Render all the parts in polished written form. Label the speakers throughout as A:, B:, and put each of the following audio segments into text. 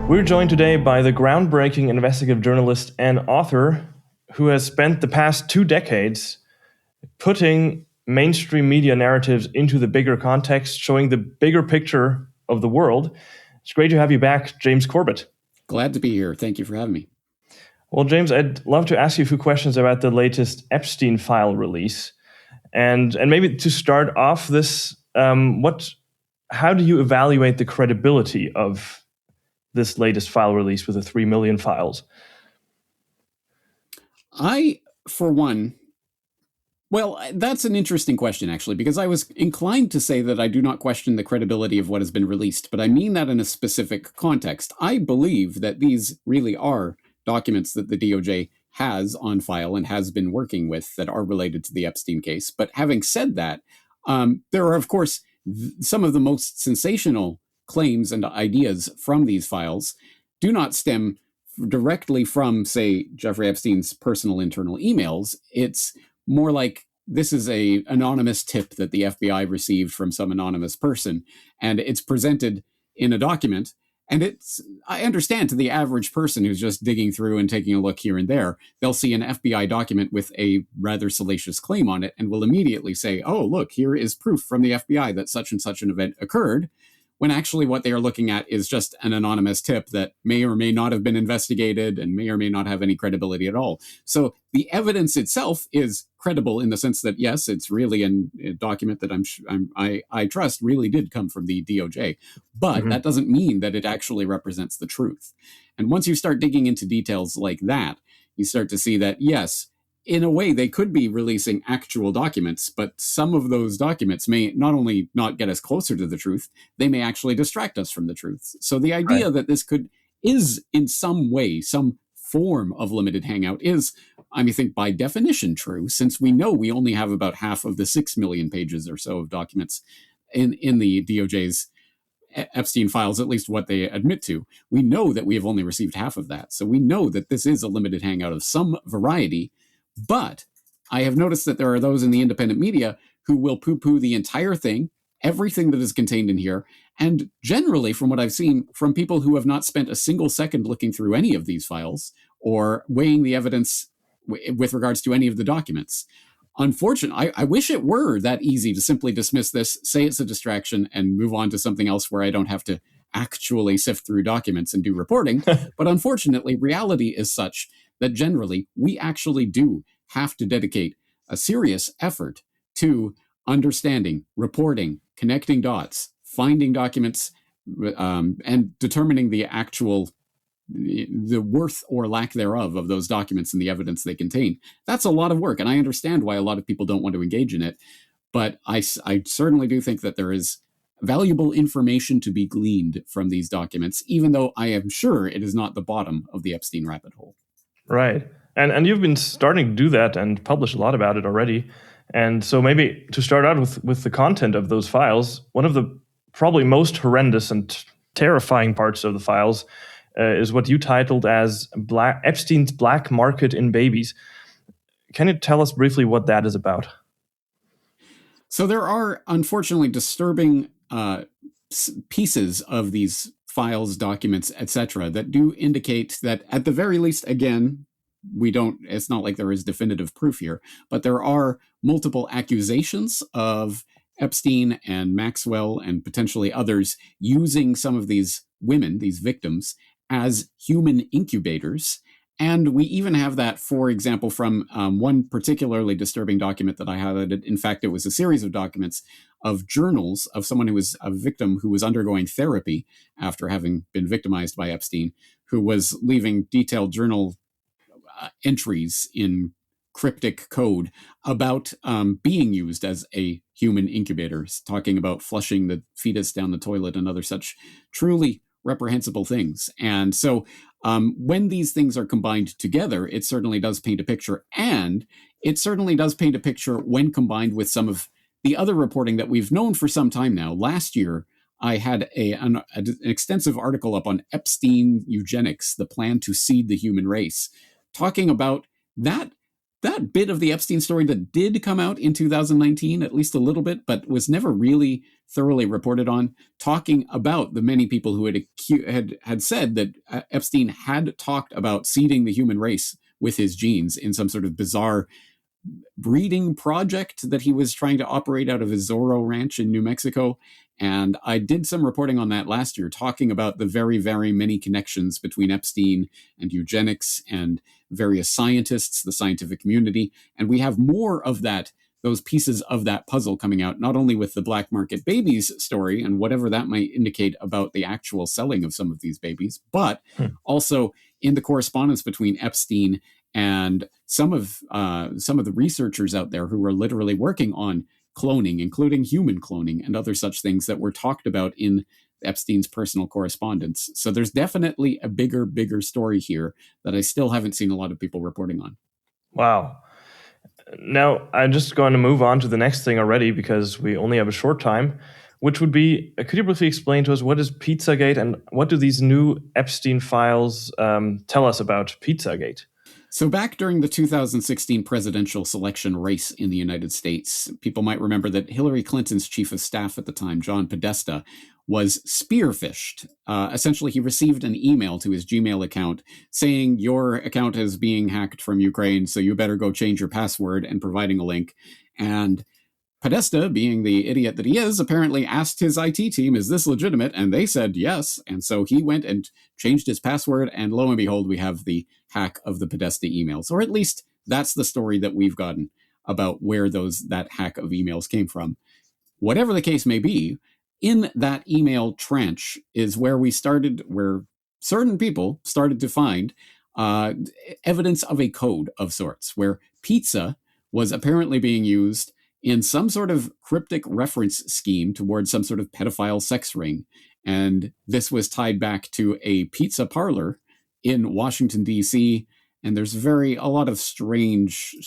A: We're joined today by the groundbreaking investigative journalist and author who has spent the past 2 decades putting mainstream media narratives into the bigger context, showing the bigger picture of the world. It's great to have you back, James Corbett.
B: Glad to be here. Thank you for having me.
A: Well, James, I'd love to ask you a few questions about the latest Epstein file release. And maybe to start off this, how do you evaluate the credibility of this latest file release with the 3 million files?
B: For one, that's an interesting question, actually, because I was inclined to say that I do not question the credibility of what has been released, but I mean that in a specific context. I believe that these really are documents that the DOJ has on file and has been working with that are related to the Epstein case. But having said that, there are, of course, some of the most sensational claims and ideas from these files do not stem directly from, say, Jeffrey Epstein's personal internal emails. It's more like this is an anonymous tip that the FBI received from some anonymous person, and it's presented in a document. And I understand, to the average person who's just digging through and taking a look here and there, they'll see an FBI document with a rather salacious claim on it and will immediately say, oh, look, here is proof from the FBI that such and such an event occurred, when actually what they are looking at is just an anonymous tip that may or may not have been investigated and may or may not have any credibility at all. So the evidence itself is credible in the sense that, yes, it's really a document that I trust really did come from the DOJ. But that doesn't mean that it actually represents the truth. And once you start digging into details like that, you start to see that, yes, in a way, they could be releasing actual documents, but some of those documents may not only not get us closer to the truth, they may actually distract us from the truth. So the idea that this is in some way, some form of limited hangout is, I think, by definition true, since we know we only have about half of the 6 million pages or so of documents in the DOJ's Epstein files, at least what they admit to. We know that we have only received half of that. So we know that this is a limited hangout of some variety. But I have noticed that there are those in the independent media who will poo-poo the entire thing, everything that is contained in here, and generally, from what I've seen, from people who have not spent a single second looking through any of these files or weighing the evidence with regards to any of the documents. Unfortunately, I wish it were that easy to simply dismiss this, say it's a distraction, and move on to something else where I don't have to actually sift through documents and do reporting. But unfortunately, reality is such that generally we actually do have to dedicate a serious effort to understanding, reporting, connecting dots, finding documents, and determining the worth or lack thereof of those documents and the evidence they contain. That's a lot of work, and I understand why a lot of people don't want to engage in it. But I certainly do think that there is valuable information to be gleaned from these documents, even though I am sure it is not the bottom of the Epstein rabbit hole.
A: Right. And you've been starting to do that and publish a lot about it already. And so maybe to start out with the content of those files, one of the probably most horrendous and terrifying parts of the files is what you titled as Epstein's black market in babies. Can you tell us briefly what that is about?
B: So there are, unfortunately, disturbing pieces of these files, documents, etc., that do indicate that, at the very least, again, it's not like there is definitive proof here, but there are multiple accusations of Epstein and Maxwell and potentially others using some of these women, these victims, as human incubators. And we even have that, for example, from one particularly disturbing document that I highlighted. In fact, it was a series of documents of journals of someone who was a victim who was undergoing therapy after having been victimized by Epstein, who was leaving detailed journal entries in cryptic code about being used as a human incubator, talking about flushing the fetus down the toilet and other such truly reprehensible things. And so when these things are combined together, it certainly does paint a picture. And it certainly does paint a picture when combined with some of the other reporting that we've known for some time now. Last year, I had an extensive article up on Epstein eugenics, the plan to seed the human race, talking about that that bit of the Epstein story that did come out in 2019, at least a little bit, but was never really thoroughly reported on, talking about the many people who had said that Epstein had talked about seeding the human race with his genes in some sort of bizarre breeding project that he was trying to operate out of his Zorro ranch in New Mexico. And I did some reporting on that last year, talking about the very, very many connections between Epstein and eugenics and various scientists, the scientific community. And we have more of that, those pieces of that puzzle coming out, not only with the black market babies story and whatever that might indicate about the actual selling of some of these babies, but also in the correspondence between Epstein and some of the researchers out there who are literally working on cloning, including human cloning and other such things that were talked about in Epstein's personal correspondence. So there's definitely a bigger story here that I still haven't seen a lot of people reporting on.
A: Wow. Now, I'm just going to move on to the next thing already because we only have a short time, which would be, could you briefly explain to us what is Pizzagate and what do these new Epstein files tell us about Pizzagate?
B: So back during the 2016 presidential selection race in the United States, people might remember that Hillary Clinton's chief of staff at the time, John Podesta, was spearphished. Essentially, he received an email to his Gmail account saying, your account is being hacked from Ukraine, so you better go change your password, and providing a link. And Podesta, being the idiot that he is, apparently asked his IT team, is this legitimate? And they said yes. And so he went and changed his password, and lo and behold, we have the hack of the Podesta emails. Or at least that's the story that we've gotten about where that hack of emails came from. Whatever the case may be, in that email trench is where certain people started to find evidence of a code of sorts, where pizza was apparently being used in some sort of cryptic reference scheme towards some sort of pedophile sex ring. And this was tied back to a pizza parlor in Washington, D.C., and there's a lot of strange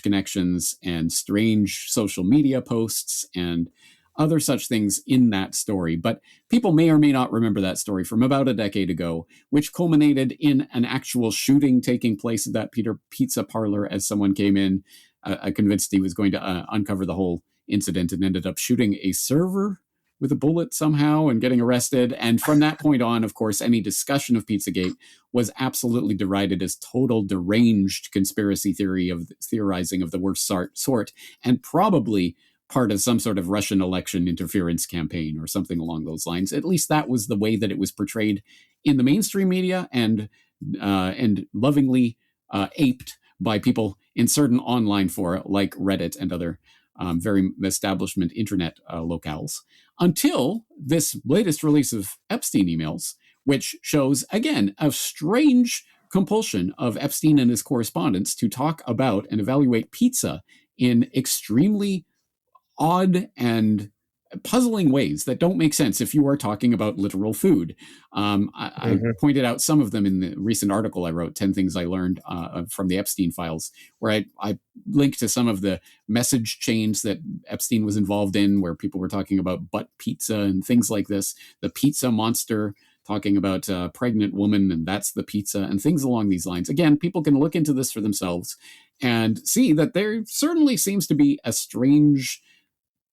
B: connections and strange social media posts and other such things in that story. But people may or may not remember that story from about a decade ago, which culminated in an actual shooting taking place at that pizza parlor as someone came in, convinced he was going to uncover the whole incident, and ended up shooting a server with a bullet somehow and getting arrested. And from that point on, of course, any discussion of Pizzagate was absolutely derided as total deranged conspiracy theorizing of the worst sort, and probably part of some sort of Russian election interference campaign or something along those lines. At least that was the way that it was portrayed in the mainstream media, and lovingly aped by people in certain online fora like Reddit and other very establishment internet locales, until this latest release of Epstein emails, which shows, again, a strange compulsion of Epstein and his correspondents to talk about and evaluate pizza in extremely odd and puzzling ways that don't make sense if you are talking about literal food. I pointed out some of them in the recent article I wrote, 10 Things I Learned from the Epstein Files, where I linked to some of the message chains that Epstein was involved in, where people were talking about butt pizza and things like this. The pizza monster talking about a pregnant woman, and that's the pizza, and things along these lines. Again, people can look into this for themselves and see that there certainly seems to be a strange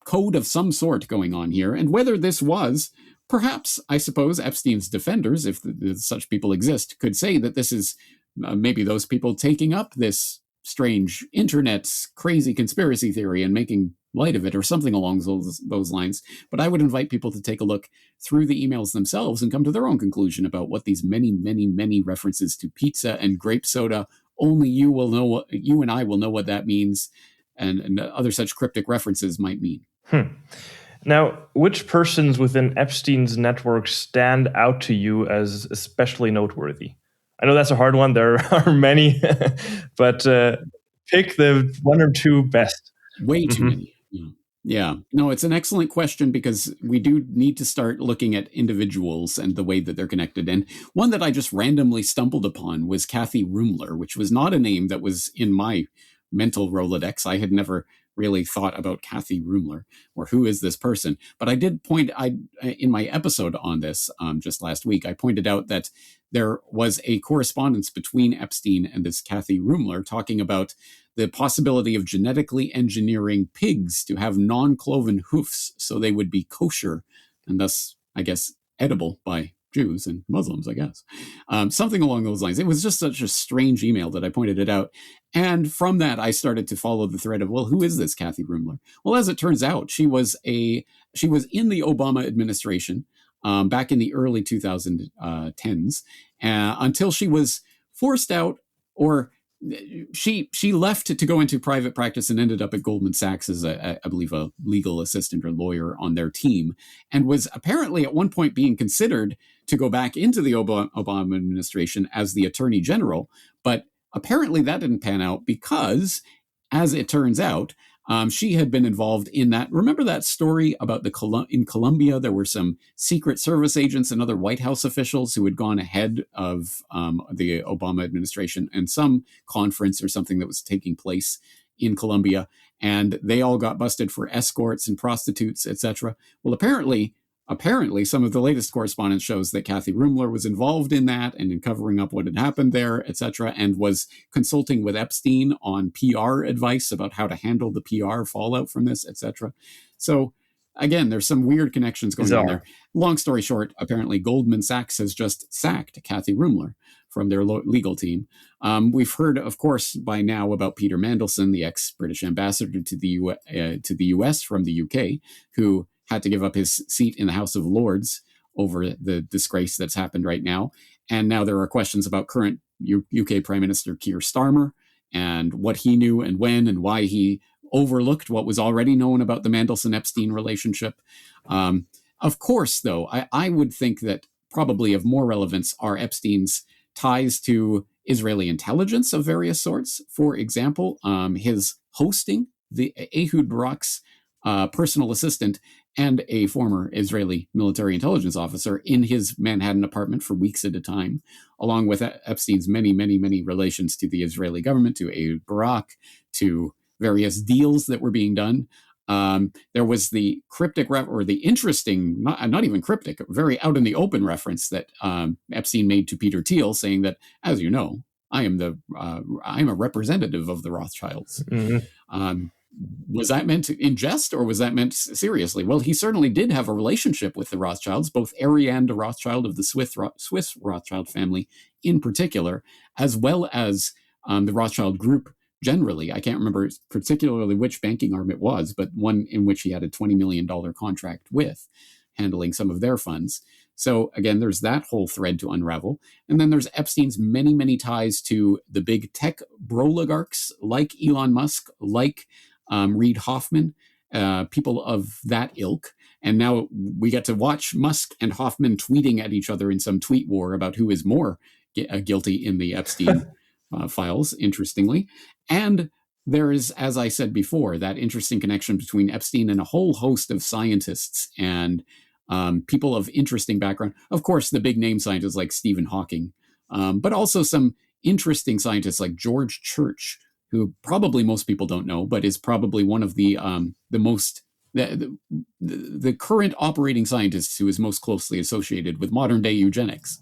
B: code of some sort going on here, and whether this was, perhaps, I suppose, Epstein's defenders, if such people exist, could say that this is maybe those people taking up this strange internet crazy conspiracy theory and making light of it, or something along those lines. But I would invite people to take a look through the emails themselves and come to their own conclusion about what these many references to pizza and grape soda, only you and I will know what that means, and other such cryptic references might mean.
A: Now, which persons within Epstein's network stand out to you as especially noteworthy? I know that's a hard one. There are many, but pick the one or two best.
B: Way too many. Yeah. No, it's an excellent question, because we do need to start looking at individuals and the way that they're connected. And one that I just randomly stumbled upon was Kathy Rumler, which was not a name that was in my mental Rolodex. I had never really thought about Kathy Rumler, or who is this person. But I did in my episode on this just last week, I pointed out that there was a correspondence between Epstein and this Kathy Rumler talking about the possibility of genetically engineering pigs to have non-cloven hoofs so they would be kosher and thus, I guess, edible by Jews and Muslims, I guess. Something along those lines. It was just such a strange email that I pointed it out. And from that, I started to follow the thread of, well, who is this Kathy Rumler? Well, as it turns out, she was in the Obama administration back in the early 2010s until she was forced out, or she left to go into private practice and ended up at Goldman Sachs as I believe a legal assistant or lawyer on their team, and was apparently at one point being considered to go back into the Obama administration as the attorney general. But apparently that didn't pan out because, as it turns out, she had been involved in that. Remember that story about in Colombia, there were some Secret Service agents and other White House officials who had gone ahead of the Obama administration and some conference or something that was taking place in Colombia, and they all got busted for escorts and prostitutes, etc. Well, apparently, some of the latest correspondence shows that Kathy Rumler was involved in that and in covering up what had happened there, etc., and was consulting with Epstein on PR advice about how to handle the PR fallout from this, etc. So, again, there's some weird connections going on there. Long story short, apparently Goldman Sachs has just sacked Kathy Rumler from their legal team. We've heard, of course, by now about Peter Mandelson, the ex-British ambassador to the US from the UK, who had to give up his seat in the House of Lords over the disgrace that's happened right now. And now there are questions about current UK Prime Minister Keir Starmer and what he knew and when and why he overlooked what was already known about the Mandelson-Epstein relationship. Of course, though, I would think that probably of more relevance are Epstein's ties to Israeli intelligence of various sorts. For example, his hosting the Ehud Barak's personal assistant and a former Israeli military intelligence officer in his Manhattan apartment for weeks at a time, along with Epstein's many, many, many relations to the Israeli government, to Ehud Barak, to various deals that were being done. There was the cryptic or the interesting, not even cryptic, very out in the open reference that Epstein made to Peter Thiel, saying that, as you know, I'm a representative of the Rothschilds. Mm-hmm. Was that meant in jest or was that meant seriously? Well, he certainly did have a relationship with the Rothschilds, both Ariane de Rothschild of the Swiss Rothschild family in particular, as well as the Rothschild group generally. I can't remember particularly which banking arm it was, but one in which he had a $20 million contract with, handling some of their funds. So again, there's that whole thread to unravel. And then there's Epstein's many, many ties to the big tech broligarchs like Elon Musk, like Reid Hoffman, people of that ilk. And now we get to watch Musk and Hoffman tweeting at each other in some tweet war about who is more guilty in the Epstein files, interestingly. And there is, as I said before, that interesting connection between Epstein and a whole host of scientists and people of interesting background. Of course, the big name scientists like Stephen Hawking, but also some interesting scientists like George Church, who probably most people don't know, but is probably one of the current operating scientists who is most closely associated with modern day eugenics.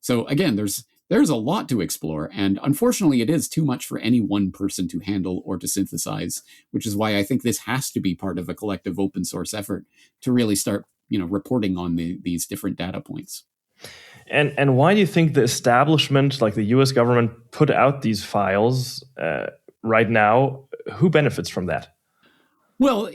B: So again, there's a lot to explore, and unfortunately, it is too much for any one person to handle or to synthesize, which is why I think this has to be part of a collective open source effort to really start, reporting on these different data points.
A: And why do you think the establishment, like the U.S. government, put out these files right now? Who benefits from that?
B: Well,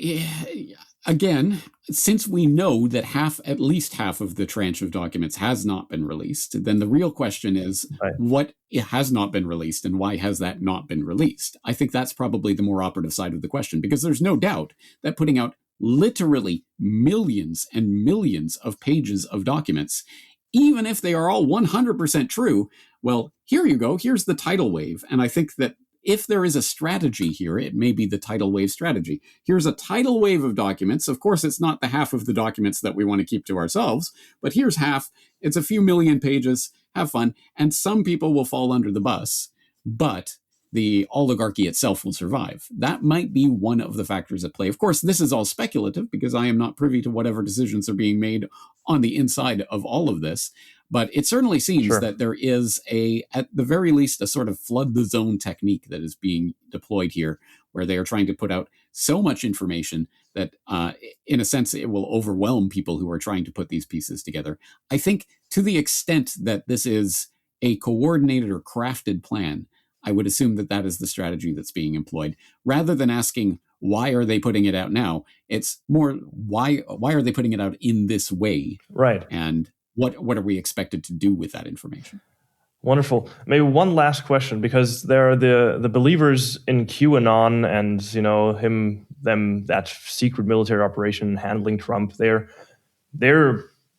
B: again, since we know that at least half of the tranche of documents has not been released, then the real question is what has not been released and why has that not been released? I think that's probably the more operative side of the question, because there's no doubt that putting out literally millions and millions of pages of documents, even if they are all 100% true, well, here you go, here's the tidal wave. And I think that if there is a strategy here, it may be the tidal wave strategy. Here's a tidal wave of documents. Of course, it's not the half of the documents that we want to keep to ourselves, but here's half. It's a few million pages. Have fun. And some people will fall under the bus, but the oligarchy itself will survive. That might be one of the factors at play. Of course, this is all speculative because I am not privy to whatever decisions are being made on the inside of all of this. But it certainly seems that there is at the very least, a sort of flood the zone technique that is being deployed here, where they are trying to put out so much information that, in a sense, it will overwhelm people who are trying to put these pieces together. I think to the extent that this is a coordinated or crafted plan, I would assume that that is the strategy that's being employed. Rather than asking, why are they putting it out now? It's more, why are they putting it out in this way?
A: Right.
B: And what are we expected to do with that information?
A: Wonderful. Maybe one last question, because there are the believers in QAnon and, that secret military operation handling Trump. They're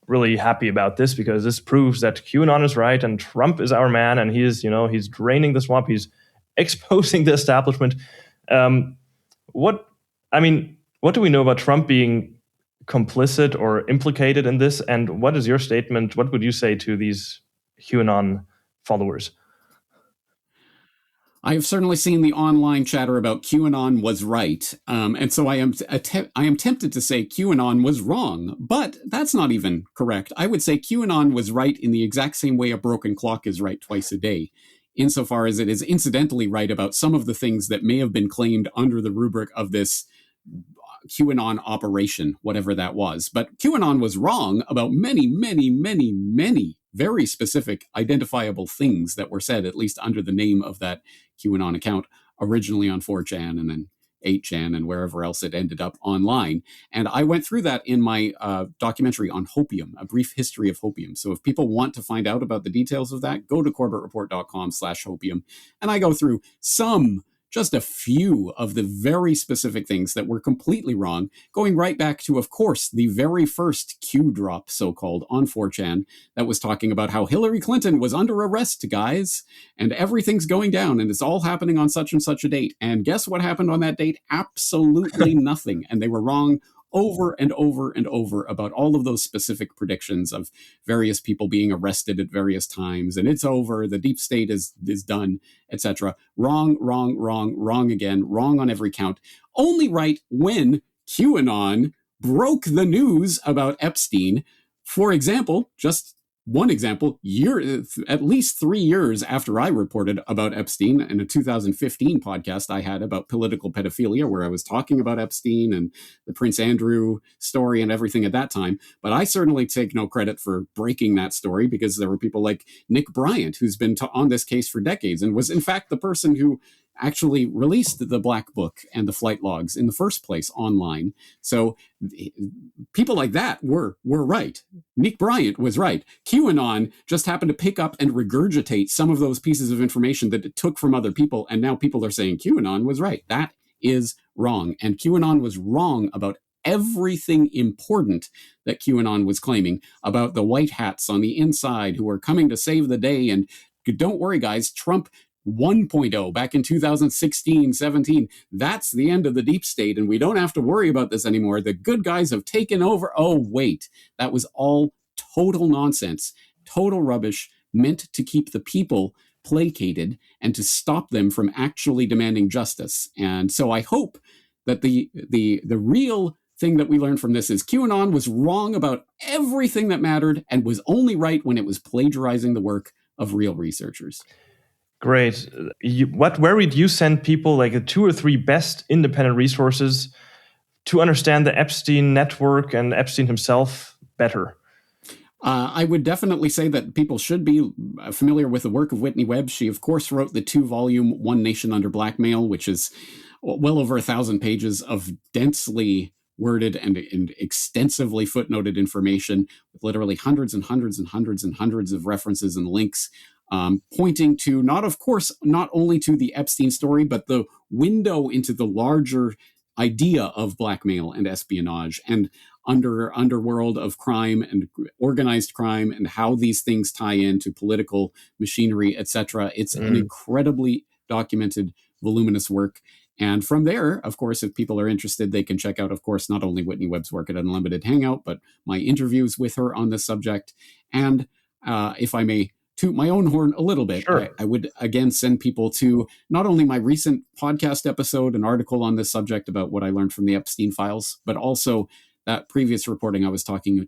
A: really happy about this because this proves that QAnon is right and Trump is our man, and he's draining the swamp. He's exposing the establishment. What do we know about Trump being complicit or implicated in this? And what is your statement? What would you say to these QAnon followers?
B: I have certainly seen the online chatter about QAnon was right, and so I am tempted to say QAnon was wrong, but that's not even correct. I would say QAnon was right in the exact same way a broken clock is right twice a day, insofar as it is incidentally right about some of the things that may have been claimed under the rubric of this QAnon operation, whatever that was. But QAnon was wrong about many, many, many, many very specific identifiable things that were said, at least under the name of that QAnon account, originally on 4chan and then 8chan and wherever else it ended up online. And I went through that in my documentary on hopium, A Brief History of Hopium. So if people want to find out about the details of that, go to corbettreport.com/hopium. And I go through just a few of the very specific things that were completely wrong, going right back to, of course, the very first Q drop, so-called, on 4chan, that was talking about how Hillary Clinton was under arrest, guys, and everything's going down, and it's all happening on such and such a date. And guess what happened on that date? Absolutely nothing. And they were wrong over and over and over about all of those specific predictions of various people being arrested at various times, and it's over, the deep state is done, etc. Wrong, wrong, wrong, wrong again, wrong on every count. Only right when QAnon broke the news about Epstein. For example, just one example, at least 3 years after I reported about Epstein in a 2015 podcast I had about political pedophilia, where I was talking about Epstein and the Prince Andrew story and everything at that time. But I certainly take no credit for breaking that story, because there were people like Nick Bryant, who's been on this case for decades and was in fact the person who actually released the Black Book and the flight logs in the first place online. So people like that were right. Nick Bryant was right. QAnon just happened to pick up and regurgitate some of those pieces of information that it took from other people, and now people are saying QAnon was right. That is wrong. And QAnon was wrong about everything important that QAnon was claiming about the white hats on the inside who are coming to save the day. And don't worry, guys, Trump 1.0 back in 2016, 17. That's the end of the deep state, and we don't have to worry about this anymore. The good guys have taken over. Oh, wait, that was all total nonsense, total rubbish, meant to keep the people placated and to stop them from actually demanding justice. And so I hope that the real thing that we learned from this is QAnon was wrong about everything that mattered and was only right when it was plagiarizing the work of real researchers.
A: Great. Where would you send people, like the 2 or 3 best independent resources to understand the Epstein network and Epstein himself better?
B: I would definitely say that people should be familiar with the work of Whitney Webb. She, of course, wrote the 2-volume One Nation Under Blackmail, which is well over 1,000 pages of densely worded and extensively footnoted information with literally hundreds and hundreds and hundreds and hundreds of references and links, pointing to not only to the Epstein story, but the window into the larger idea of blackmail and espionage and underworld of crime and organized crime and how these things tie into political machinery, etc. It's an incredibly documented, voluminous work. And from there, of course, if people are interested, they can check out, of course, not only Whitney Webb's work at Unlimited Hangout, but my interviews with her on this subject. And if I may toot my own horn a little bit,
A: sure,
B: I would again send people to not only my recent podcast episode, an article on this subject about what I learned from the Epstein files, but also that previous reporting I was talking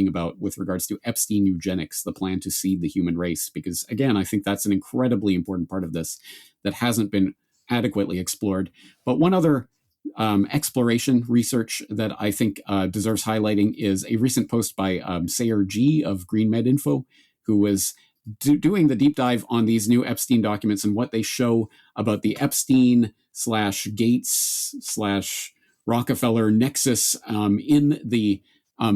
B: about with regards to Epstein eugenics, the plan to seed the human race, because again, I think that's an incredibly important part of this that hasn't been adequately explored. But one other exploration research that I think deserves highlighting is a recent post by Sayer G of Green Med Info, who was doing the deep dive on these new Epstein documents and what they show about the Epstein/Gates/Rockefeller nexus in the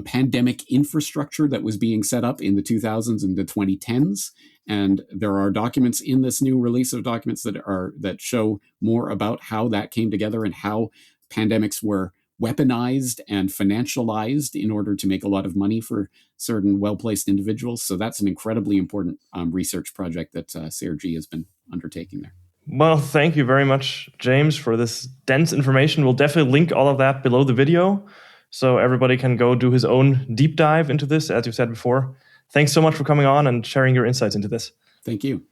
B: pandemic infrastructure that was being set up in the 2000s and the 2010s. And there are documents in this new release of documents that show more about how that came together and how pandemics were weaponized and financialized in order to make a lot of money for certain well-placed individuals. So that's an incredibly important research project that Sayer G has been undertaking there.
A: Well, thank you very much, James, for this dense information. We'll definitely link all of that below the video so everybody can go do his own deep dive into this, as you said before. Thanks so much for coming on and sharing your insights into this.
B: Thank you.